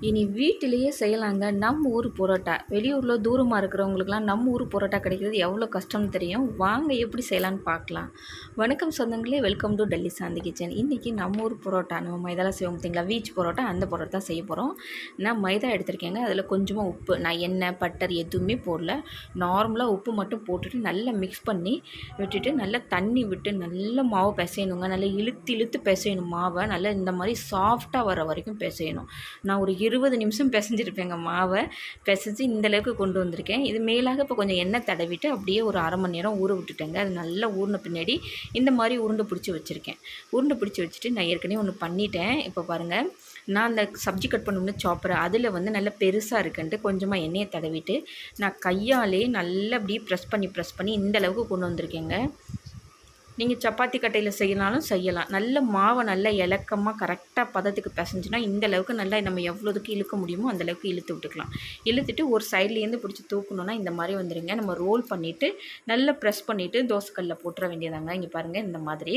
இனி வீட்டிலேயே செய்யலாங்க நம்ம ஊர் பரோட்டா. வெளியூரில் தூரமாக இருக்கிறவங்களுக்குலாம் நம்ம ஊர் பரோட்டா கிடைக்கிறது எவ்வளோ கஷ்டம்னு தெரியும். வாங்க எப்படி செய்யலான்னு பார்க்கலாம். வணக்கம் சொந்தங்களே, welcome to Delhi Shanti kitchen. இன்றைக்கி நம்ம ஊர் பரோட்டா நம்ம மைதாவில் செய்வோம் பார்த்தீங்களா, வீச் பரோட்டா. அந்த பரோட்டா செய்ய போகிறோம். நான் மைதா எடுத்திருக்கேங்க. அதில் கொஞ்சமாக உப்பு, நான் எண்ணெய் பட்டர் எதுவுமே போடல. நார்மலாக உப்பு மட்டும் போட்டுட்டு நல்லா மிக்ஸ் பண்ணி விட்டுட்டு நல்லா தண்ணி விட்டு நல்ல மாவு பிசையணுங்க. நல்லா இழுத்து இழுத்து பிசையணும் மாவை. நல்லா இந்த மாதிரி சாஃப்டாக வர வரைக்கும் பிசையணும். நான் ஒரு 20 நிமிஷம் பிசைஞ்சிருப்பேங்க மாவை. பிசைஞ்சு இந்தளவுக்கு கொண்டு வந்திருக்கேன். இது மேலாக இப்போ கொஞ்சம் எண்ணெய் தடவிட்டு அப்படியே ஒரு அரை மணி நேரம் ஊற விட்டுட்டேங்க. அது நல்லா ஊறின பின்னாடி இந்த மாதிரி உருண்டை பிடிச்சி வச்சுருக்கேன். உருண்டை பிடிச்சி வச்சுட்டு நான் ஏற்கனவே ஒன்று பண்ணிட்டேன். இப்போ பாருங்கள், நான் அந்த சப்ஜி கட் பண்ணணும்னு சாப்பர் அதில் வந்து நல்லா பெருசாக இருக்குன்ட்டு கொஞ்சமாக எண்ணெயை தடவிட்டு நான் கையாலே நல்லா அப்படியே ப்ரெஸ் பண்ணி இந்த அளவுக்கு கொண்டு வந்திருக்கேங்க. நீங்கள் சப்பாத்தி கட்டையில் செய்யனாலும் செய்யலாம். நல்ல மாவை நல்லா இலக்கமாக கரெக்டாக பதத்துக்கு பிசைஞ்சுனா இந்த அளவுக்கு நல்லா நம்ம எவ்வளோதுக்கு இழுக்க முடியுமோ அந்தளவுக்கு இழுத்து விட்டுக்கலாம். இழுத்துட்டு ஒரு சைட்லேருந்து பிடிச்சி தூக்கணுன்னா இந்த மாதிரி வந்துடுங்க. நம்ம ரோல் பண்ணிவிட்டு நல்லா ப்ரெஸ் பண்ணிவிட்டு தோசைக்கல்லில் போட்டுற வேண்டியதாங்க. இங்கே பாருங்கள், இந்த மாதிரி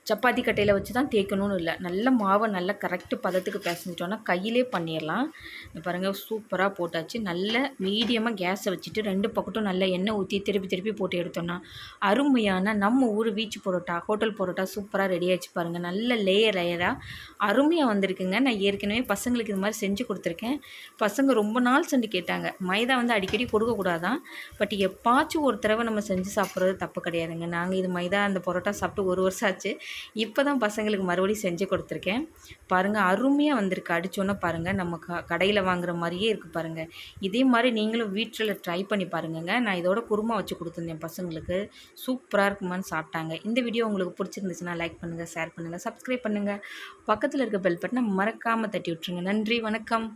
சப்பாத்தி கட்டையில் வச்சு தான் தேய்க்கணும்னு இல்லை. நல்ல மாவை நல்லா கரெக்டு பதத்துக்கு பிசைஞ்சிட்டோன்னா கையிலே பண்ணிடலாம். பாருங்கள், சூப்பராக போட்டாச்சு. நல்ல மீடியமாக கேஸை வச்சுட்டு 2 பக்கட்டும் நல்லா எண்ணெய் ஊற்றி திருப்பி போட்டு எடுத்தோன்னா அருமையான நம்ம ஊர் வீச்சு பரோட்டா, ஹோட்டல் பரோட்டா சூப்பராக ரெடி ஆகிடுச்சு. பாருங்கள், நல்ல லேயராக அருமையாக வந்திருக்குங்க. நான் ஏற்கனவே பசங்களுக்கு இது மாதிரி செஞ்சு கொடுத்துருக்கேன். பசங்க ரொம்ப நாள் செஞ்சு கேட்டாங்க. மைதா வந்து அடிக்கடி கொடுக்கக்கூடாதான், பட் எப்பாச்சும் ஒரு தடவை நம்ம செஞ்சு சாப்பிட்றது தப்பு கிடையாதுங்க. நாங்கள் இது மைதா அந்த பரோட்டா சாப்பிட்டு 1 வருஷம் ஆச்சு. இப்போ தான் பசங்களுக்கு மறுபடியும் செஞ்சு கொடுத்துருக்கேன். பாருங்கள், அருமையாக வந்திருக்கு. அடித்தோன்னே பாருங்கள், நம்ம கடையில் வாங்குகிற மாதிரியே இருக்குது பாருங்கள். இதே மாதிரி நீங்களும் வீட்டில் ட்ரை பண்ணி பாருங்கங்க. நான் இதோட குருமா வச்சு கொடுத்துருந்தேன் பசங்களுக்கு. சூப்பராக இருக்குமான்னு சாப்பிட்டாங்க. இந்த வீடியோ உங்களுக்கு பிடிச்சிருந்துச்சுன்னா லைக் பண்ணுங்கள், ஷேர் பண்ணுங்கள், சப்ஸ்கிரைப் பண்ணுங்கள். பக்கத்தில் இருக்க பெல் பட்டனை மறக்காமல் தட்டி விட்ருங்க. நன்றி, வணக்கம்.